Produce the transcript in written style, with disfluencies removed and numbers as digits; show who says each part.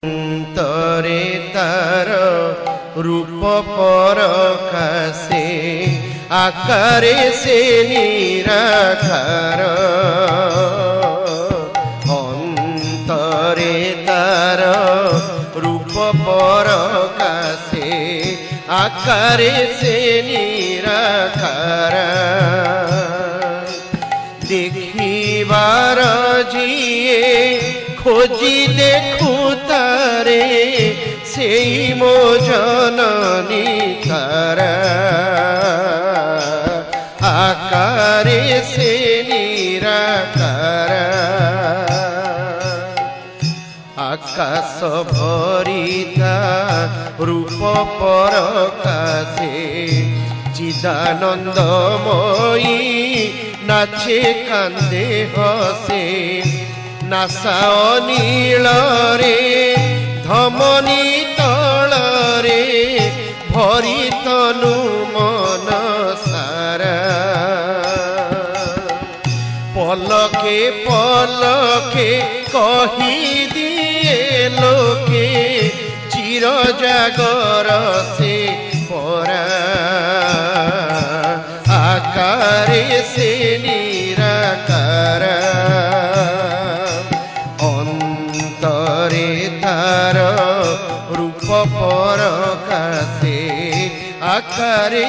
Speaker 1: অন্তরে তার রূপ পরকাশে আকারে সে নিরাকার। অন্তরে তার রূপ পরকাশে আকারে সে নিরাকার। দেখিবার জিয়ে খোঁজি দেখু তারে সেই মো জননী তারা। আকারে সে নিরাকার। আকাশ ভরিতা রূপ পরকাশে চিদানন্দময়ী নাচে কান্দে হসে। নাসা নীଳରେ ধমনী তଳରେ ভরি তনু মন সারা। পলকে পলকে কহি দিয়ে লোকে চির জাগর সে পরা। আকারে সে নিরাকার। অন্তরে তার রূপ পরকাশে আকারে